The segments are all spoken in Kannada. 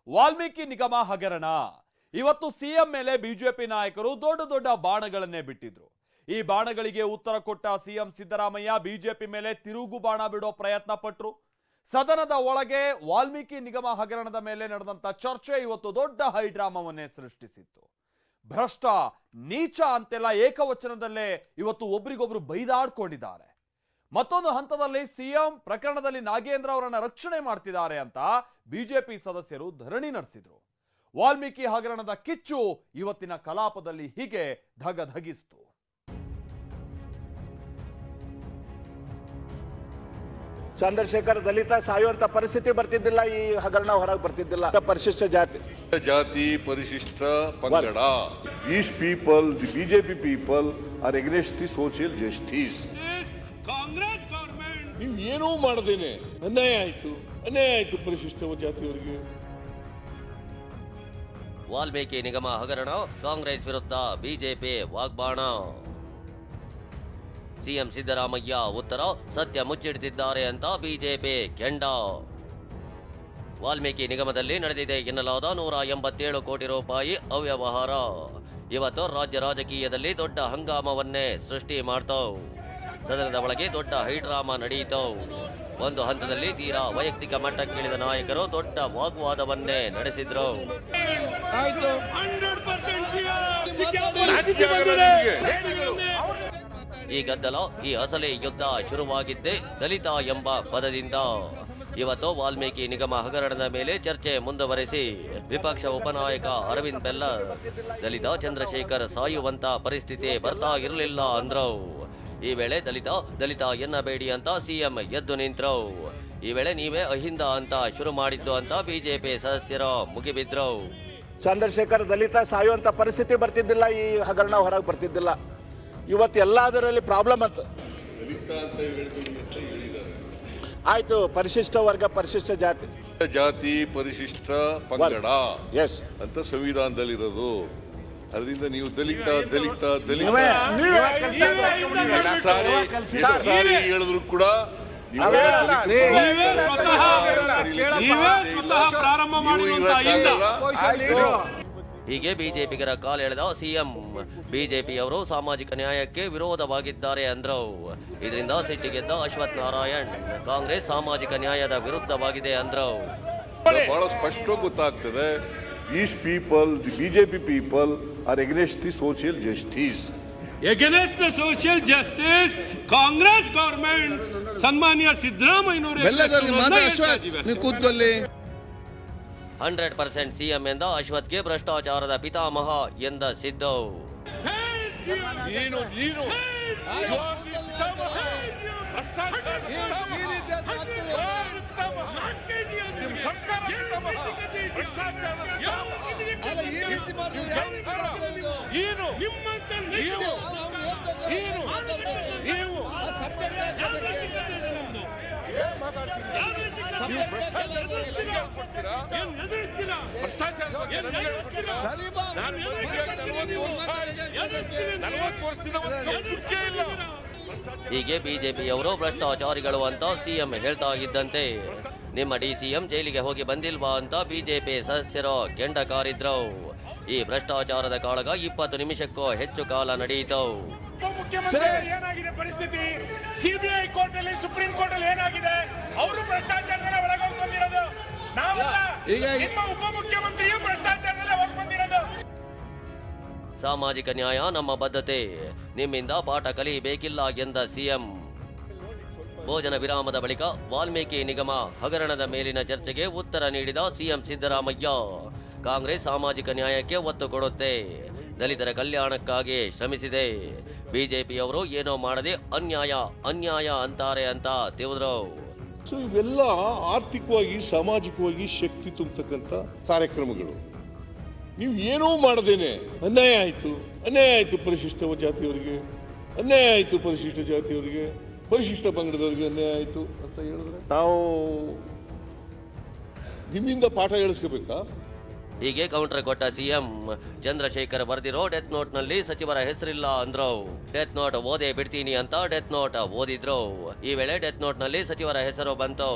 ವಾಲ್ಮೀಕಿ ನಿಗಮ ಹಗರಣ. ಇವತ್ತು ಸಿಎಂ ಮೇಲೆ ಬಿಜೆಪಿ ನಾಯಕರು ದೊಡ್ಡ ದೊಡ್ಡ ಬಾಣಗಳನ್ನೇ ಬಿಟ್ಟಿದ್ರು. ಈ ಬಾಣಗಳಿಗೆ ಉತ್ತರ ಕೊಟ್ಟ ಸಿಎಂ ಸಿದ್ದರಾಮಯ್ಯ ಬಿಜೆಪಿ ಮೇಲೆ ತಿರುಗು ಬಾಣ ಬಿಡೋ ಪ್ರಯತ್ನ ಪಟ್ರು. ಸದನದ ಒಳಗೆ ವಾಲ್ಮೀಕಿ ನಿಗಮ ಹಗರಣದ ಮೇಲೆ ನಡೆದಂತ ಚರ್ಚೆ ಇವತ್ತು ದೊಡ್ಡ ಹೈಡ್ರಾಮವನ್ನೇ ಸೃಷ್ಟಿಸಿತ್ತು. ಭ್ರಷ್ಟ, ನೀಚ ಅಂತೆಲ್ಲ ಏಕವಚನದಲ್ಲೇ ಇವತ್ತು ಒಬ್ರಿಗೊಬ್ರು ಬೈದಾಡ್ಕೊಂಡಿದ್ದಾರೆ. ಮತ್ತೊಂದು ಹಂತದಲ್ಲಿ ಸಿಎಂ ಪ್ರಕರಣದಲ್ಲಿ ನಾಗೇಂದ್ರ ಅವರನ್ನ ರಕ್ಷಣೆ ಮಾಡ್ತಿದ್ದಾರೆ ಅಂತ ಬಿಜೆಪಿ ಸದಸ್ಯರು ಧರಣಿ ನಡೆಸಿದ್ರು. ವಾಲ್ಮೀಕಿ ಹಗರಣದ ಕಿಚ್ಚು ಇವತ್ತಿನ ಕಲಾಪದಲ್ಲಿ ಹೀಗೆ ಧಗಧಗಿಸ್ತು. ಚಂದ್ರಶೇಖರ್ ದಲಿತ ಸಾಯುವಂತ ಪರಿಸ್ಥಿತಿ ಬರ್ತಿದ್ದಿಲ್ಲ, ಈ ಹಗರಣ ಹೊರಗೆ ಬರ್ತಿದ್ದಿಲ್ಲ. ಪರಿಶಿಷ್ಟ ಜಾತಿ ಪರಿಶಿಷ್ಟ ಪಂಗಡ. These people, the BJP people are against the social justice. Congress government ನೀವು ಏನೂ ಮಾಡದೇನೆ ಅನ್ಯಾಯ ಆಯ್ತು ಪರಿಶಿಷ್ಟ ಜಾತಿಯವರಿಗೆ. ವಾಲ್ಮೀಕಿ ನಿಗಮ ಹಗರಣ, ಕಾಂಗ್ರೆಸ್ ವಿರುದ್ಧ ಬಿಜೆಪಿ ವಾಗ್ಬಾಣ. ಸಿಎಂ ಸಿದ್ದರಾಮಯ್ಯ ಉತ್ತರ, ಸತ್ಯ ಮುಚ್ಚಿಡ್ತಿದ್ದಾರೆ ಅಂತ ಬಿಜೆಪಿ ಕೆಂಡ. ವಾಲ್ಮೀಕಿ ನಿಗಮದಲ್ಲಿ ನಡೆದಿದೆ ಎನ್ನಲಾದ 187 ಕೋಟಿ ರೂಪಾಯಿ ಅವ್ಯವಹಾರ ಇವತ್ತು ರಾಜ್ಯ ರಾಜಕೀಯದಲ್ಲಿ ದೊಡ್ಡ ಹಂಗಾಮವನ್ನೇ ಸೃಷ್ಟಿ ಮಾಡ್ತಾವ್. ಸದನದ ಒಳಗೆ ದೊಡ್ಡ ಹೈಡ್ರಾಮಾ ನಡೆಯಿತು. ಒಂದು ಹಂತದಲ್ಲಿ ತೀರಾ ವೈಯಕ್ತಿಕ ಮಟ್ಟಕ್ಕಿಳಿದ ನಾಯಕರು ದೊಡ್ಡ ವಾಗ್ವಾದವನ್ನೇ ನಡೆಸಿದ್ರು. ಈ ಗದ್ದಲ, ಈ ಅಸಲಿ ಯುದ್ಧ ಶುರುವಾಗಿದ್ದೇ ದಲಿತ ಎಂಬ ಪದದಿಂದ. ಇವತ್ತು ವಾಲ್ಮೀಕಿ ನಿಗಮ ಹಗರಣದ ಮೇಲೆ ಚರ್ಚೆ ಮುಂದುವರೆಸಿ ವಿಪಕ್ಷ ಉಪನಾಯಕ ಅರವಿಂದ್ ಬೆಲ್ಲರ್, ದಲಿತ ಚಂದ್ರಶೇಖರ್ ಸಾಯುವಂತ ಪರಿಸ್ಥಿತಿ ಬರ್ತಾ ಇರಲಿಲ್ಲ ಅಂದ್ರು. ಈ ವೇಳೆ ದಲಿತ ಎನ್ನಬೇಡಿ ಅಂತ ಸಿಎಂ ಎದ್ದು ನಿಂತ್ರು. ಈ ವೇಳೆ ನೀವೇ ಅಹಿಂದ ಅಂತ ಶುರು ಮಾಡಿದ್ದು ಅಂತ ಬಿಜೆಪಿ ಸದಸ್ಯರು ಮುಗಿಬಿದ್ರು. ಚಂದ್ರಶೇಖರ್ ದಲಿತ ಸಾಯುವಂತ ಪರಿಸ್ಥಿತಿ ಬರ್ತಿದ್ದಿಲ್ಲ, ಈ ಹಗರಣ ಹೊರಗೆ ಬರ್ತಿದ್ದಿಲ್ಲ. ಇವತ್ತು ಎಲ್ಲದರಲ್ಲಿ ಪ್ರಾಬ್ಲಮ್ ಅಂತ ಆಯ್ತು. ಪರಿಶಿಷ್ಟ ವರ್ಗ, ಪರಿಶಿಷ್ಟ ಜಾತಿ ಪರಿಶಿಷ್ಟ ಪಂಗಡ ಅಂತ ಸಂವಿಧಾನದಲ್ಲಿರೋದು. ಅದರಿಂದ ನೀವು ದಲಿತ ಹೇಳಿದ್ರು ಕೂಡ ಹೀಗೆ ಬಿಜೆಪಿಗರ ಕಾಲೆಳೆದ ಸಿಎಂ, ಬಿಜೆಪಿಯವರು ಸಾಮಾಜಿಕ ನ್ಯಾಯಕ್ಕೆ ವಿರೋಧವಾಗಿದ್ದಾರೆ ಅಂದ್ರು. ಇದರಿಂದ ಸಿಟ್ಟಿಗೆದ್ದ ಅಶ್ವಥ್ ನಾರಾಯಣ್, ಕಾಂಗ್ರೆಸ್ ಸಾಮಾಜಿಕ ನ್ಯಾಯದ ವಿರುದ್ಧವಾಗಿದೆ ಅಂದ್ರು. ಬಹಳ ಸ್ಪಷ್ಟವಾಗಿ ಗೊತ್ತಾಗ್ತದೆ, these people, the BJP people are against the social justice. Against the social justice, Congress government ಸನ್ಮಾನ್ಯ ಸಿದ್ದರಾಮಯ್ಯನವರು 100% ಸಿಎಂ ಎಂದ ಅಶ್ವಥ್ಗೆ ಭ್ರಷ್ಟಾಚಾರದ ಪಿತಾಮಹ ಎಂದ ಸಿದ್ದು. ಹೀಗೆ ಬಿಜೆಪಿಯವರು ಭ್ರಷ್ಟಾಚಾರಿಗಳು ಅಂತ ಸಿಎಂ ಹೇಳ್ತಾ ಇದ್ದಂತೆ ನಿಮ್ಮ ಡಿಸಿಎಂ ಜೈಲಿಗೆ ಹೋಗಿ ಬಂದಿಲ್ವಾ ಅಂತ ಬಿಜೆಪಿ ಸದಸ್ಯರು ಕೆಂಡ ಕಾರಿದ್ರು. ಈ ಭ್ರಷ್ಟಾಚಾರದ ಕಾಳಗ 20 ನಿಮಿಷಕ್ಕೂ ಹೆಚ್ಚು ಕಾಲ ನಡೆಯಿತು. ಏನಾಗಿದೆ ಪರಿಸ್ಥಿತಿ? ಸಿಬಿಐ ಕೋರ್ಟ್ ಅಲ್ಲಿ, ಸುಪ್ರೀಂ ಕೋರ್ಟ್ ಅಲ್ಲಿ ಏನಾಗಿದೆ? ಅವರು ಭ್ರಷ್ಟಾಚಾರದಲ್ಲಿ ಒಳಗೋಗಿ ಬಂದಿರೋದು, ನಾವಲ್ಲ. ನಿಮ್ಮ ಉಪಮುಖ್ಯಮಂತ್ರಿಯು ಭ್ರಷ್ಟಾಚಾರದಲ್ಲಿ ಹೋಗಿ ಬಂದಿರೋದು. ಸಾಮಾಜಿಕ ನ್ಯಾಯ ನಮ್ಮ ಬದ್ಧತೆ, ನಿಮ್ಮಿಂದ ಪಾಠ ಕಲಿಯಬೇಕಿಲ್ಲ ಎಂದ ಸಿಎಂ. ಭೋಜನ ವಿರಾಮದ ಬಳಿಕ ವಾಲ್ಮೀಕಿ ನಿಗಮ ಹಗರಣದ ಮೇಲಿನ ಚರ್ಚೆಗೆ ಉತ್ತರ ನೀಡಿದ ಸಿಎಂ ಸಿದ್ದರಾಮಯ್ಯ, ಕಾಂಗ್ರೆಸ್ ಸಾಮಾಜಿಕ ನ್ಯಾಯಕ್ಕೆ ಒತ್ತು ಕೊಡುತ್ತೆ, ದಲಿತರ ಕಲ್ಯಾಣಕ್ಕಾಗಿ ಶ್ರಮಿಸಿದೆ, ಬಿಜೆಪಿಯವರು ಏನೋ ಮಾಡದೆ ಅನ್ಯಾಯ ಅಂತಾರೆ ಅಂತ ತಿಳಿದ್ರು. ಸೊ ಇವೆಲ್ಲ ಆರ್ಥಿಕವಾಗಿ ಸಾಮಾಜಿಕವಾಗಿ ಶಕ್ತಿ ತುಂಬತಕ್ಕಂಥ ಕಾರ್ಯಕ್ರಮಗಳು. ನೀವು ಏನೂ ಮಾಡದೇನೆ ಅನ್ಯಾಯ ಆಯ್ತು ಪರಿಶಿಷ್ಟ ಜಾತಿಯವರಿಗೆ, ಅನ್ಯಾಯ ಆಯ್ತು ಪರಿಶಿಷ್ಟ ಜಾತಿಯವರಿಗೆ, ಪರಿಶಿಷ್ಟ ಪಂಗಡದವರಿಗೆ ಅನ್ಯಾಯ ಆಯ್ತು ಅಂತ ಹೇಳಿದ್ರೆ ನಾವು ನಿಮ್ಮಿಂದ ಪಾಠ ಹೇಳಿಸ್ಕೋಬೇಕಾ? ಹೀಗೆ ಕೌಂಟರ್ ಕೊಟ್ಟ ಸಿಎಂ, ಚಂದ್ರಶೇಖರ್ ಬರೆದಿರೋ ಡೆತ್ ನೋಟ್ ನಲ್ಲಿ ಸಚಿವರ ಹೆಸರಿಲ್ಲ ಅಂದ್ರು. ಡೆತ್ ನೋಟ್ ಓದೇ ಬಿಡ್ತೀನಿ ಅಂತ ಡೆತ್ ನೋಟ್ ಓದಿದ್ರು. ಈ ವೇಳೆ ಡೆತ್ ನೋಟ್ ನಲ್ಲಿ ಸಚಿವರ ಹೆಸರು ಬಂತು.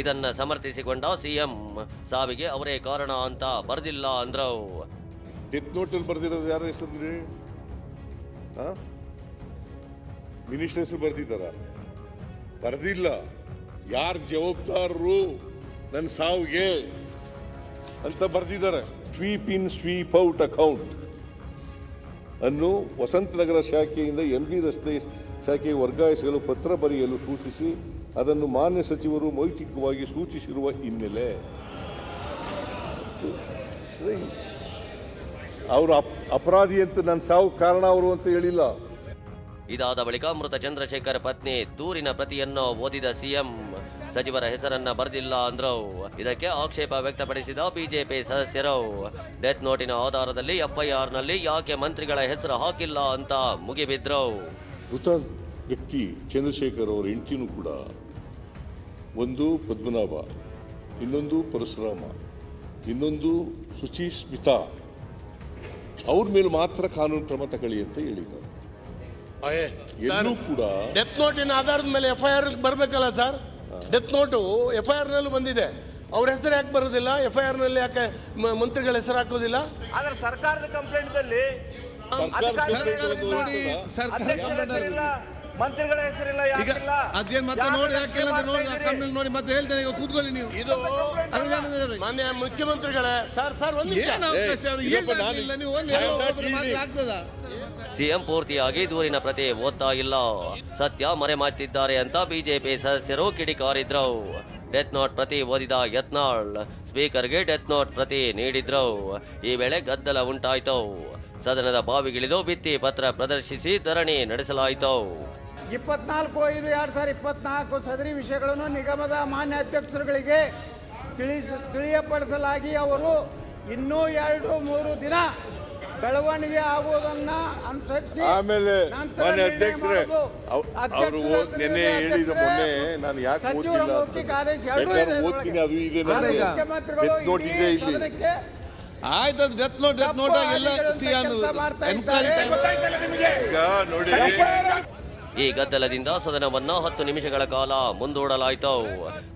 ಇದನ್ನ ಸಮರ್ಥಿಸಿಕೊಂಡ ಸಿಎಂ ಸಾವಿಗೆ ಅವರೇ ಕಾರಣ ಅಂತ ಬರೆದಿಲ್ಲ ಅಂದ್ರು. ಡೆತ್ ನೋಟಲ್ಲಿ ಬರ್ದಿರೋದು ಯಾರ ಹೆಸರು? ಮಿನಿಸ್ಟರ್ ಹೆಸರು ಬರ್ದಿದ್ದಾರ? ಬರ್ದಿಲ್ಲ. ಯಾರು ಜವಾಬ್ದಾರರು ನನ್ನ ಸಾವಿಗೆ ಅಂತ ಬರ್ದಿದ್ದಾರೆ. ಸ್ವೀಪ್ ಇನ್ ಸ್ವೀಪ್ ಔಟ್ ಅಕೌಂಟ್ ಅನ್ನು ವಸಂತನಗರ ಶಾಖೆಯಿಂದ ಎಂಬಿ ರಸ್ತೆ ಶಾಖೆಗೆ ವರ್ಗಾಯಿಸಲು ಪತ್ರ ಬರೆಯಲು ಸೂಚಿಸಿ ಅದನ್ನು ಮಾನ್ಯ ಸಚಿವರು ಮೌಖಿಕವಾಗಿ ಸೂಚಿಸಿರುವ ಹಿನ್ನೆಲೆ ಅವರು ಅಪರಾಧಿ ಅಂತ ನನ್ನ ಸಾವು ಕಾರಣ ಅವರು ಅಂತ ಹೇಳಿಲ್ಲ. ಇದಾದ ಬಳಿಕ ಮೃತ ಚಂದ್ರಶೇಖರ್ ಪತ್ನಿ ದೂರಿನ ಪ್ರತಿಯನ್ನು ಓದಿದ ಸಿಎಂ ಸಚಿವರ ಹೆಸರನ್ನ ಬರೆದಿಲ್ಲ ಅಂದ್ರು. ಇದಕ್ಕೆ ಆಕ್ಷೇಪ ವ್ಯಕ್ತಪಡಿಸಿದ ಬಿಜೆಪಿ ಸದಸ್ಯರು ಡೆತ್ ನೋಟಿನ ಆಧಾರದಲ್ಲಿ ಎಫ್ಐಆರ್ ನಲ್ಲಿ ಯಾಕೆ ಮಂತ್ರಿಗಳ ಹೆಸರು ಹಾಕಿಲ್ಲ ಅಂತ ಮುಗಿಬಿದ್ರು. ಮೃತ ವ್ಯಕ್ತಿ ಚಂದ್ರಶೇಖರ್ ಅವರ ಹೆಂಡತಿನೂ ಕೂಡ ಒಂದು ಪದ್ಮನಾಭ, ಇನ್ನೊಂದು ಪರಶುರಾಮ, ಇನ್ನೊಂದು ಶುಚಿ ಸ್ಮಿತಾ, ಅವ್ರ ಮೇಲೆ ಮಾತ್ರ ಕಾನೂನು ಕ್ರಮ ತಗೊಳ್ಳಿ ಅಂತ ಹೇಳಿದ್ದಾರೆ. ಎಲ್ಲೂ ಕೂಡ ಡೆತ್ ನೋಟಿನ ಆಧಾರದ ಮೇಲೆ ಎಫ್ಐಆರ್ ಬರಬೇಕಲ್ಲ ಸರ್. ಡೆತ್ ನೋಟು ಎಫ್ಐಆರ್ ನಲ್ಲೂ ಬಂದಿದೆ. ಅವ್ರ ಹೆಸರು ಯಾಕೆ ಬರೋದಿಲ್ಲ? ಎಫ್ಐಆರ್ ನಲ್ಲಿ ಯಾಕೆ ಮಂತ್ರಿಗಳ ಹೆಸರು ಹಾಕೋದಿಲ್ಲ? ಆದ್ರೆ ಸರ್ಕಾರದ ಕಂಪ್ಲೇಂಟ್ದಲ್ಲಿ ಮಂತ್ರಿಗಳ ಹೆಸರಿಲ್ಲ, ಯಾಕಿಲ್ಲ? ಅದೇನ್ ಮತ್ತೆ ನೋಡಿ ಯಾಕೆ ನೋಡಿ ಮತ್ತೆ ಹೇಳ್ತೇನೆ. ಈಗ ಕೂತ್ಕೊಳ್ಳಿ ನೀವು. ಇದು ಮಾನ್ಯ ಮುಖ್ಯಮಂತ್ರಿಗಳೇ ಸರ್ ಒಂದು ಸಿಎಂ ಪೂರ್ತಿಯಾಗಿ ದೂರಿನ ಪ್ರತಿ ಓದ್ತಾ ಇಲ್ಲ, ಸತ್ಯ ಮರೆಮಾಚಿದ್ದಾರೆ ಅಂತ ಬಿಜೆಪಿ ಸದಸ್ಯರು ಕಿಡಿಕಾರಿದ್ರು. ಡೆತ್ ನೋಟ್ ಪ್ರತಿ ಓದಿದ ಯತ್ನಾಳ್ ಸ್ಪೀಕರ್ಗೆ ಡೆತ್ ನೋಟ್ ಪ್ರತಿ ನೀಡಿದ್ರು. ಈ ವೇಳೆ ಗದ್ದಲ ಉಂಟಾಯಿತು. ಸದನದ ಬಾವಿಗಿಳಿದು ಭಿತ್ತಿ ಪತ್ರ ಪ್ರದರ್ಶಿಸಿ ಧರಣಿ ನಡೆಸಲಾಯಿತು. 24/5/2024 ಸದರಿ ವಿಷಯಗಳನ್ನು ನಿಗಮದ ಮಾನ್ಯ ಅಧ್ಯಕ್ಷರುಗಳಿಗೆ ತಿಳಿಯಪಡಿಸಲಾಗಿ ಅವರು ಇನ್ನೂ 2-3 ದಿನ ಬೆಳವಣಿಗೆ ಆಗುವುದನ್ನ ಅನುಸರಿಸಿ ಆಮೇಲೆ ಮಾನ್ಯ ಅಧ್ಯಕ್ಷರೇ ಅವರು ನಿನ್ನೆ ಹೇಳಿದ ಮೊನ್ನೆ ನಾನು ಯಾಕೆ ಓದ್ತಿಲ್ಲ ಓದ್ತೀನಿ, ಅದು ಇದೆ ನೋಟಿದೆ ಇಲ್ಲಿ. ಆಯ್ತು, ಡೆತ್ ನೋಟ್ ಎಲ್ಲ ನೋಡಿ. ಈ ಗದ್ದಲದಿಂದ ಸದನವನ್ನ 10 ನಿಮಿಷಗಳ ಕಾಲ ಮುಂದೂಡಲಾಯಿತು.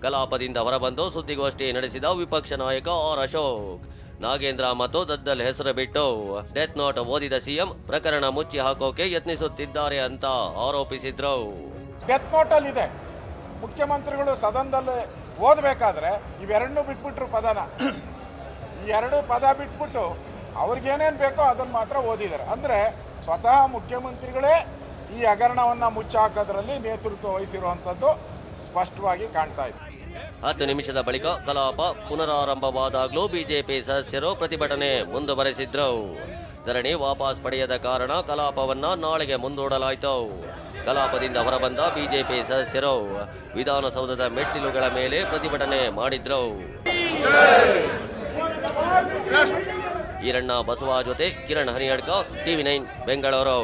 ಕಲಾಪದಿಂದ ಹೊರಬಂದು ಸುದ್ದಿಗೋಷ್ಠಿ ನಡೆಸಿದ ವಿಪಕ್ಷ ನಾಯಕ ಆರ್ ಅಶೋಕ್ ನಾಗೇಂದ್ರ ಮತ್ತು ದದ್ದಲ್ ಹೆಸರು ಬಿಟ್ಟು ಡೆತ್ ನೋಟ್ ಓದಿದ ಸಿಎಂ ಪ್ರಕರಣ ಮುಚ್ಚಿ ಹಾಕೋಕೆ ಯತ್ನಿಸುತ್ತಿದ್ದಾರೆ ಅಂತ ಆರೋಪಿಸಿದ್ರು. ಡೆತ್ ನೋಟ್ ಅಲ್ಲಿ ಇದೆ, ಮುಖ್ಯಮಂತ್ರಿಗಳು ಸದನದಲ್ಲಿ ಓದಬೇಕಾದ್ರೆ ಇವೆರಡನ್ನೂ ಬಿಟ್ಬಿಟ್ರು ಪದನ. ಈ 2 ಪದ ಬಿಟ್ಬಿಟ್ಟು ಅವ್ರಿಗೇನೇನು ಬೇಕೋ ಅದನ್ನು ಮಾತ್ರ ಓದಿದ್ದಾರೆ. ಅಂದರೆ ಸ್ವತಃ ಮುಖ್ಯಮಂತ್ರಿಗಳೇ ಈ ಹಗರಣವನ್ನು ಮುಚ್ಚಾಕೋದ್ರಲ್ಲಿ ನೇತೃತ್ವ ವಹಿಸಿರುವಂಥದ್ದು ಸ್ಪಷ್ಟವಾಗಿ ಕಾಣ್ತಾ ಇದೆ. 10 ನಿಮಿಷದ ಬಳಿಕ ಕಲಾಪ ಪುನರಾರಂಭವಾದಾಗಲೂ ಬಿಜೆಪಿ ಸದಸ್ಯರು ಪ್ರತಿಭಟನೆ ಮುಂದುವರೆಸಿದ್ರು. ಧರಣಿ ವಾಪಸ್ ಪಡೆಯದ ಕಾರಣ ಕಲಾಪವನ್ನ ನಾಳೆಗೆ ಮುಂದೂಡಲಾಯಿತು. ಕಲಾಪದಿಂದ ಹೊರಬಂದ ಬಿಜೆಪಿ ಸದಸ್ಯರು ವಿಧಾನಸೌಧದ ಮೆಟ್ಟಿಲುಗಳ ಮೇಲೆ ಪ್ರತಿಭಟನೆ ಮಾಡಿದ್ರು. ಈರಣ್ಣ ಬಸವ ಜೊತೆ ಕಿರಣ್ ಹನಿಯಡ್ಕ, TV9 ಬೆಂಗಳೂರು.